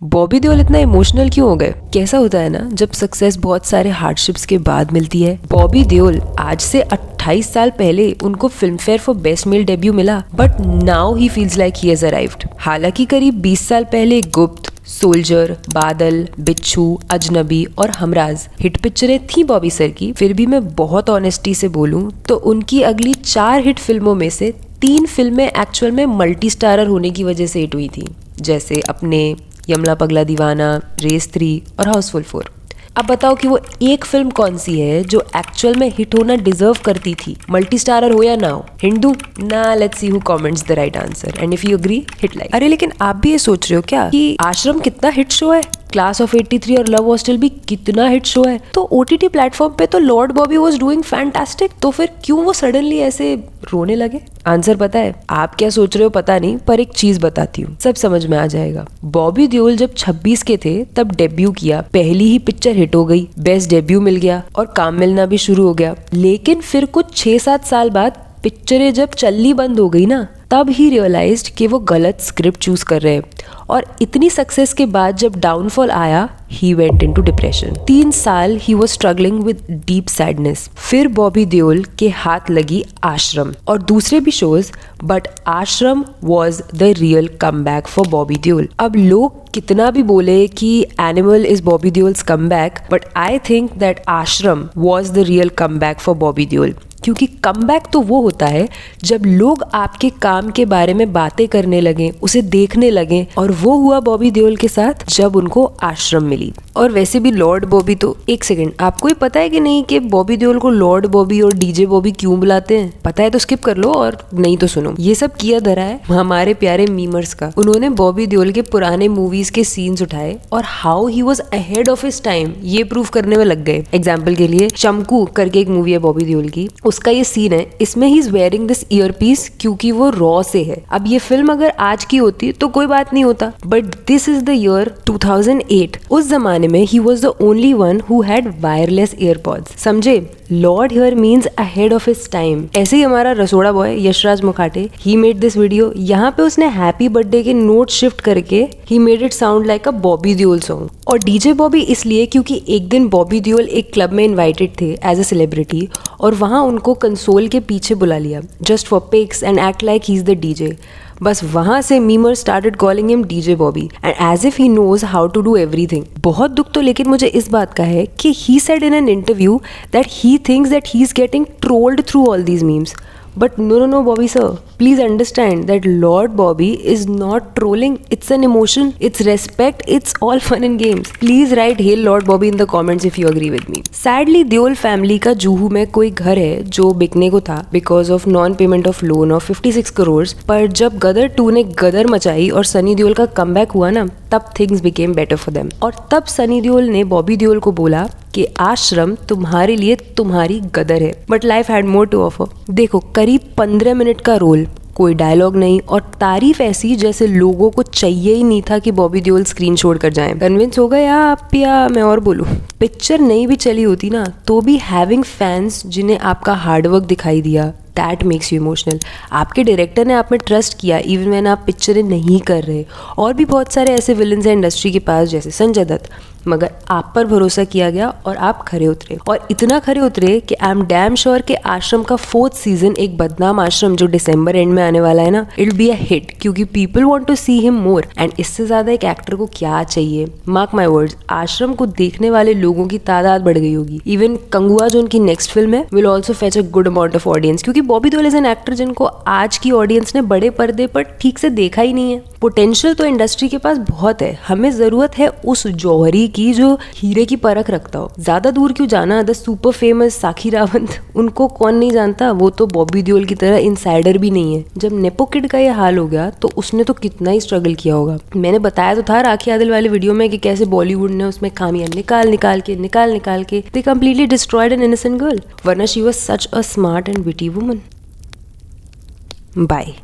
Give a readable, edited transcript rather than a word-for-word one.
बॉबी देओल इतना इमोशनल क्यों हो गए? कैसा होता है ना जब सक्सेस बहुत सारे हार्डशिप्स के बाद मिलती है। बॉबी देओल आज से 28 साल पहले उनको Filmfare for best male debut मिला, but now he feels like he has arrived. हालांकि करीब 20 साल पहले गुप्त, सोल्जर, बादल, बिच्छू, अजनबी और हमराज हिट पिक्चरें थी बॉबी सर की, फिर भी मैं बहुत ऑनेस्टी से बोलूं तो उनकी अगली 4 हिट फिल्मों में से 3 फिल्में एक्चुअल में मल्टी स्टारर होने की वजह से हिट हुई थी, जैसे अपने, यमला पगला दीवाना, रेस 3 और हाउसफुल 4। अब बताओ कि वो एक फिल्म कौन सी है जो एक्चुअल में हिट होना डिजर्व करती थी, मल्टी स्टारर हो या ना हो? हिंदू ना, let's see who comments the right answer and if you agree hit like. अरे लेकिन आप भी ये सोच रहे हो क्या कि आश्रम कितना हिट शो है, क्लास ऑफ 83 और लव हॉस्टल भी कितना हिट शो है, तो ओटीटी प्लेटफॉर्म पे तो Lord Bobby was doing fantastic, तो फिर क्यों वो सडनली ऐसे रोने लगे? आंसर पता है? आप क्या सोच रहे हो पता नहीं, पर एक चीज बताती हूँ, सब समझ में आ जाएगा। बॉबी देओल जब 26 के थे तब डेब्यू किया, पहली ही पिक्चर हिट हो गई, बेस्ट डेब्यू मिल गया और काम मिलना भी शुरू हो गया। लेकिन फिर कुछ 6-7 साल बाद पिक्चरें जब चलनी बंद हो गई ना, तब ही रियलाइज्ड कि वो गलत स्क्रिप्ट चूज कर रहे हैं। और इतनी सक्सेस के बाद जब डाउनफॉल आया, ही वेंट इनटू डिप्रेशन। 3 साल he was struggling with deep sadness. फिर बॉबी देओल के हाथ लगी आश्रम और दूसरे भी shows, but Aashram was the real comeback for Bobby Deol. अब लोग कितना भी बोले कि Animal is Bobby Deol's comeback, but I think that Aashram was the real comeback for Bobby Deol. क्योंकि कमबैक तो वो होता है जब लोग आपके काम के बारे में बातें करने लगे, उसे देखने लगे, और वो हुआ बॉबी देओल के साथ जब उनको आश्रम मिली। और वैसे भी लॉर्ड बॉबी तो, एक सेकंड, आपको ही पता है कि नहीं कि बॉबी देओल को लॉर्ड बॉबी और डीजे बॉबी क्यों बुलाते हैं? पता है तो स्किप कर लो, और नहीं तो सुनो। ये सब किया धरा है हमारे प्यारे मीमर्स का। उन्होंने बॉबी देओल के पुराने मूवीज के सीन्स उठाए और how he was ahead of his time ये प्रूव करने में लग गए। एग्जाम्पल के लिए चमकू करके एक मूवी है बॉबी देओल की, उसका ये सीन है, इसमें he is wearing this earpiece क्योंकि वो रॉ से है। अब ये फिल्म अगर आज की होती तो कोई बात नहीं होता, but this is the year 2008। उस जमाने में ही was the only one who had wireless earpods. समझे? Lord here means ahead of his time. ऐसे ही हमारा रसोड़ा boy Yashraj Mukhate, he made this video. यहाँ पे उसने हैप्पी बर्थडे के नोट शिफ्ट करके he made it sound like a Bobby Deol song. और डीजे बॉबी इसलिए क्योंकि एक दिन बॉबी देओल एक क्लब में इन्वाइटेड थे एज अ सेलिब्रिटी, और वहाँ उनको कंसोल के पीछे बुला लिया just for pics and act like he is the DJ. बस वहां से memers started calling him DJ Bobby and as if he knows how to do everything. बहुत दुख तो लेकिन मुझे इस बात का है कि he said in an interview that he thinks that he is getting trolled through all these memes. But no, Bobby sir. Please understand that Lord Bobby is not trolling. It's an emotion. It's respect. It's all fun and games. Please write Hail Lord Bobby in the comments if you agree with me. Sadly, Deol family का जुहू में कोई घर है जो बिकने को था because of non-payment of loan of 56 crores. पर जब गदर 2 ने गदर मचाई और सनी देओल का कमबैक हुआ ना, तब things became better for them. और तब सनी देओल ने बॉबी देओल को बोला कि आश्रम तुम्हारे लिए तुम्हारी गदर है, but life had more to offer. देखो, करीब 15 मिनट का रोल, कोई डायलॉग नहीं, और तारीफ ऐसी जैसे लोगों को चाहिए ही नहीं था कि बॉबी देओल स्क्रीन छोड़ कर जाएं। कन्विंस हो गए आप, या मैं और बोलूं? पिक्चर नहीं भी चली होती ना, तो भी हैविंग फैंस जिन्हें आपका हार्डवर्क दिखाई दिया, दैट मेक्स यू इमोशनल। आपके डायरेक्टर ने आप में ट्रस्ट किया इवन व्हेन आप पिक्चरें नहीं कर रहे। और भी बहुत सारे ऐसे विलन्स हैं इंडस्ट्री के पास जैसे संजय दत्त, मगर आप पर भरोसा किया गया और आप खरे उतरे, और इतना खरे उतरे कि आई एम डैम श्योर कि आश्रम का 4th सीजन, एक बदनाम आश्रम जो दिसंबर एंड में आने वाला है ना, it will be a hit क्योंकि people want to see him more. And इससे ज्यादा एक एक्टर को क्या चाहिए? मार्क माई वर्ड्स, आश्रम को देखने वाले लोगों की तादाद बढ़ गई होगी। इवन कंगुआ जो उनकी नेक्स्ट फिल्म है will also fetch a good amount of audience, क्योंकि Bobby Deol is an actor जिनको आज की ऑडियंस ने बड़े पर्दे पर ठीक से देखा ही नहीं है। पोटेंशियल तो इंडस्ट्री के पास बहुत है, हमें जरूरत है उस जौहरी की जो हीरे की परख रखता हो। ज्यादा दूर क्यों जाना? द सुपर फेमस साखी रावंत, उनको कौन नहीं जानता? वो तो बॉबी देओल की तरह इनसाइडर भी नहीं है। जब नेपो किड का ये हाल हो गया तो उसने तो कितना ही स्ट्रगल किया होगा। मैंने बताया तो था राखी आदिल वाले वीडियो में कि कैसे बॉलीवुड ने उसमें खामियां निकाल के they completely destroyed an innocent girl, वरना she was such a smart and witty woman. Bye.